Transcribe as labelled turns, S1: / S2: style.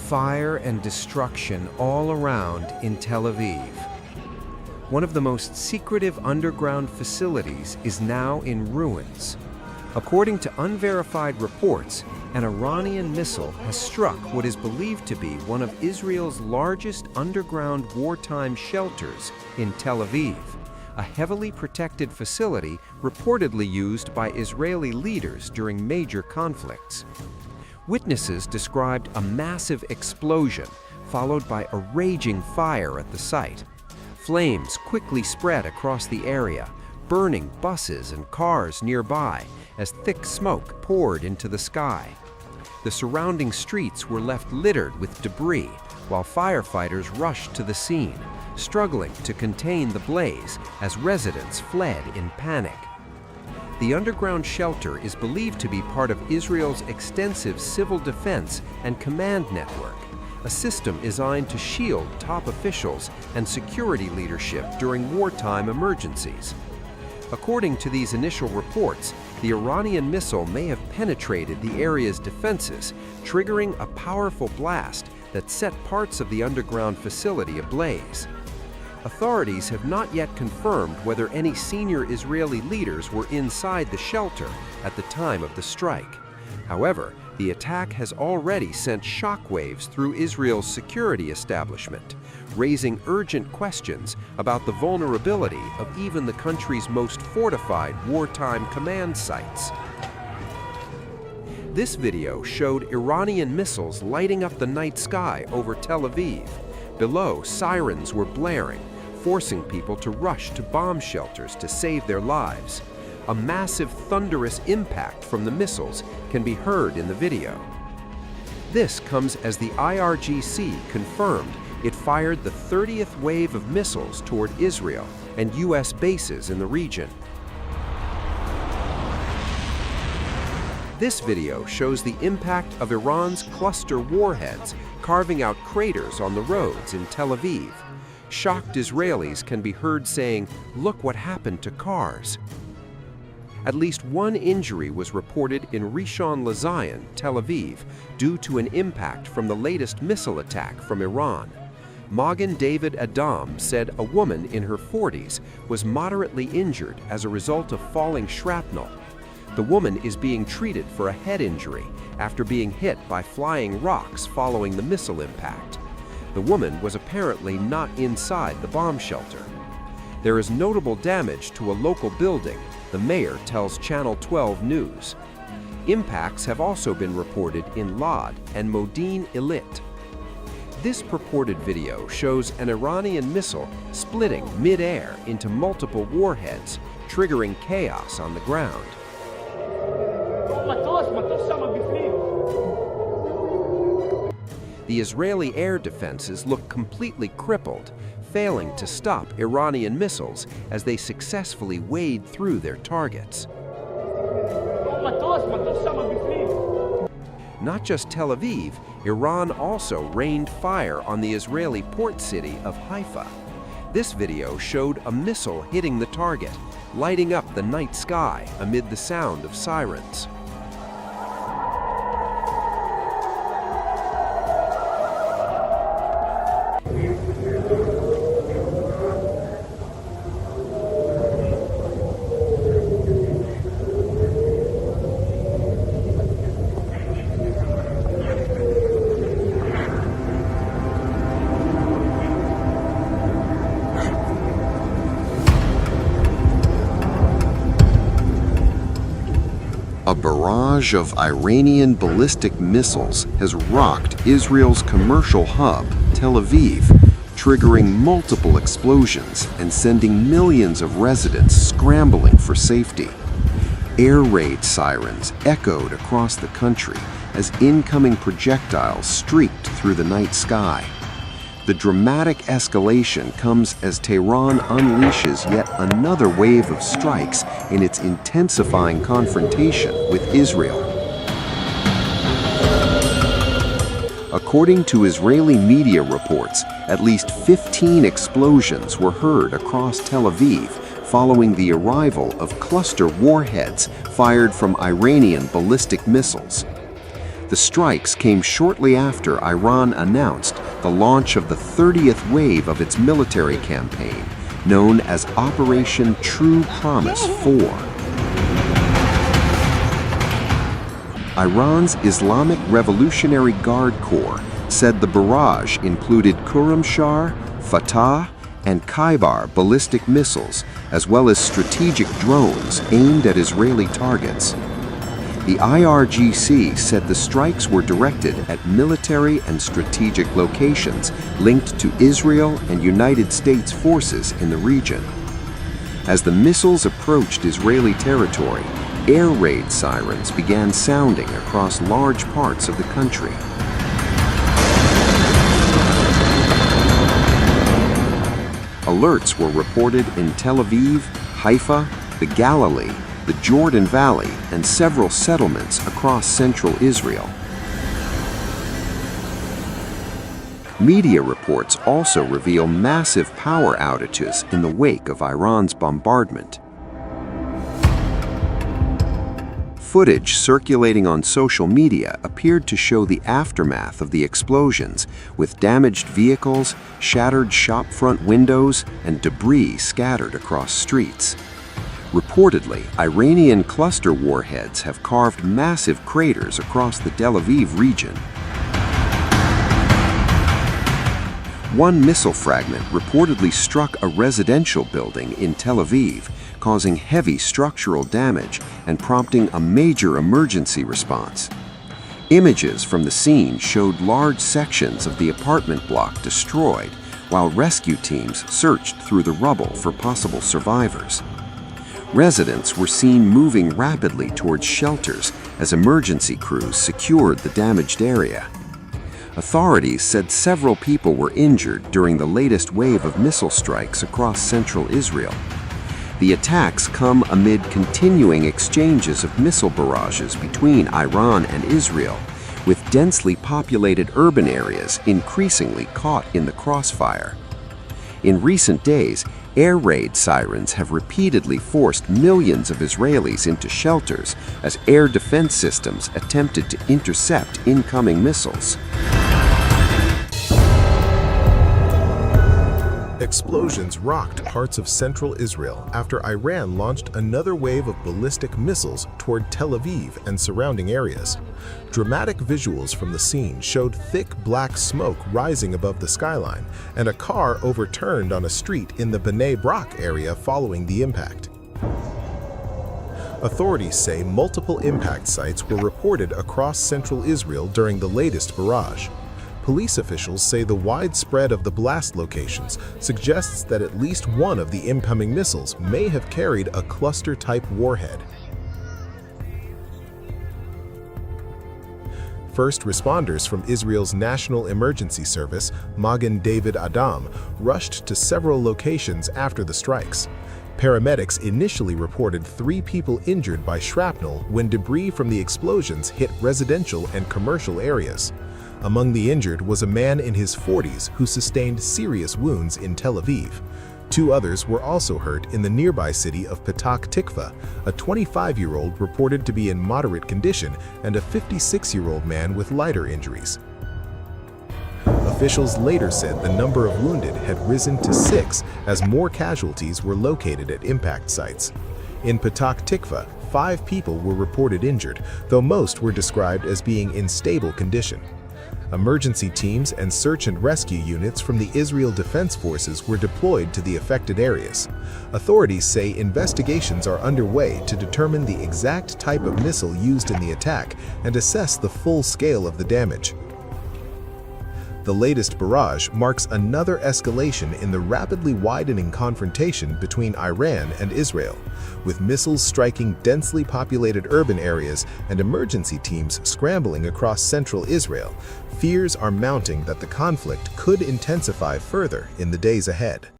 S1: Fire and destruction all around in Tel Aviv. One of the most secretive underground facilities is now in ruins. According to unverified reports, an Iranian missile has struck what is believed to be one of Israel's largest underground wartime shelters in Tel Aviv, a heavily protected facility reportedly used by Israeli leaders during major conflicts. Witnesses described a massive explosion, followed by a raging fire at the site. Flames quickly spread across the area, burning buses and cars nearby as thick smoke poured into the sky. The surrounding streets were left littered with debris, while firefighters rushed to the scene, struggling to contain the blaze as residents fled in panic. The underground shelter is believed to be part of Israel's extensive civil defense and command network, a system designed to shield top officials and security leadership during wartime emergencies. According to these initial reports, the Iranian missile may have penetrated the area's defenses, triggering a powerful blast that set parts of the underground facility ablaze. Authorities have not yet confirmed whether any senior Israeli leaders were inside the shelter at the time of the strike. However, the attack has already sent shockwaves through Israel's security establishment, raising urgent questions about the vulnerability of even the country's most fortified wartime command sites. This video showed Iranian missiles lighting up the night sky over Tel Aviv. Below, sirens were blaring, forcing people to rush to bomb shelters to save their lives. A massive thunderous impact from the missiles can be heard in the video. This comes as the IRGC confirmed it fired the 30th wave of missiles toward Israel and U.S. bases in the region. This video shows the impact of Iran's cluster warheads carving out craters on the roads in Tel Aviv. Shocked Israelis can be heard saying, "Look what happened to cars." At least one injury was reported in Rishon LeZion, Tel Aviv, due to an impact from the latest missile attack from Iran. Magen David Adam said a woman in her 40s was moderately injured as a result of falling shrapnel. The woman is being treated for a head injury after being hit by flying rocks following the missile impact. The woman was apparently not inside the bomb shelter. There is notable damage to a local building, the mayor tells Channel 12 News. Impacts have also been reported in Lod and Modin Ilit. This purported video shows an Iranian missile splitting mid-air into multiple warheads, triggering chaos on the ground. The Israeli air defenses look completely crippled, failing to stop Iranian missiles as they successfully wade through their targets. Not just Tel Aviv, Iran also rained fire on the Israeli port city of Haifa. This video showed a missile hitting the target, lighting up the night sky amid the sound of sirens.
S2: A barrage of Iranian ballistic missiles has rocked Israel's commercial hub, Tel Aviv, triggering multiple explosions and sending millions of residents scrambling for safety. Air raid sirens echoed across the country as incoming projectiles streaked through the night sky. The dramatic escalation comes as Tehran unleashes yet another wave of strikes in its intensifying confrontation with Israel. According to Israeli media reports, at least 15 explosions were heard across Tel Aviv following the arrival of cluster warheads fired from Iranian ballistic missiles. The strikes came shortly after Iran announced the launch of the 30th wave of its military campaign, known as Operation True Promise 4. Iran's Islamic Revolutionary Guard Corps said the barrage included Khurramshahr, Fatah, and Khaybar ballistic missiles, as well as strategic drones aimed at Israeli targets. The IRGC said the strikes were directed at military and strategic locations linked to Israel and United States forces in the region. As the missiles approached Israeli territory, air raid sirens began sounding across large parts of the country. Alerts were reported in Tel Aviv, Haifa, the Galilee, the Jordan Valley, and several settlements across central Israel. Media reports also reveal massive power outages in the wake of Iran's bombardment. Footage circulating on social media appeared to show the aftermath of the explosions, with damaged vehicles, shattered shopfront windows, and debris scattered across streets. Reportedly, Iranian cluster warheads have carved massive craters across the Tel Aviv region. One missile fragment reportedly struck a residential building in Tel Aviv, causing heavy structural damage and prompting a major emergency response. Images from the scene showed large sections of the apartment block destroyed, while rescue teams searched through the rubble for possible survivors. Residents were seen moving rapidly towards shelters as emergency crews secured the damaged area. Authorities said several people were injured during the latest wave of missile strikes across central Israel. The attacks come amid continuing exchanges of missile barrages between Iran and Israel, with densely populated urban areas increasingly caught in the crossfire. In recent days, air raid sirens have repeatedly forced millions of Israelis into shelters as air defense systems attempted to intercept incoming missiles.
S3: Explosions rocked parts of central Israel after Iran launched another wave of ballistic missiles toward Tel Aviv and surrounding areas. Dramatic visuals from the scene showed thick black smoke rising above the skyline and a car overturned on a street in the Bnei Brak area following the impact. Authorities say multiple impact sites were reported across central Israel during the latest barrage. Police officials say the widespread of the blast locations suggests that at least one of the incoming missiles may have carried a cluster-type warhead. First responders from Israel's National Emergency Service, Magen David Adam, rushed to several locations after the strikes. Paramedics initially reported 3 people injured by shrapnel when debris from the explosions hit residential and commercial areas. Among the injured was a man in his 40s who sustained serious wounds in Tel Aviv. 2 others were also hurt in the nearby city of Petah Tikva, a 25-year-old reported to be in moderate condition and a 56-year-old man with lighter injuries. Officials later said the number of wounded had risen to 6 as more casualties were located at impact sites. In Petah Tikva, 5 people were reported injured, though most were described as being in stable condition. Emergency teams and search and rescue units from the Israel Defense Forces were deployed to the affected areas. Authorities say investigations are underway to determine the exact type of missile used in the attack and assess the full scale of the damage. The latest barrage marks another escalation in the rapidly widening confrontation between Iran and Israel, with missiles striking densely populated urban areas and emergency teams scrambling across central Israel. Fears are mounting that the conflict could intensify further in the days ahead.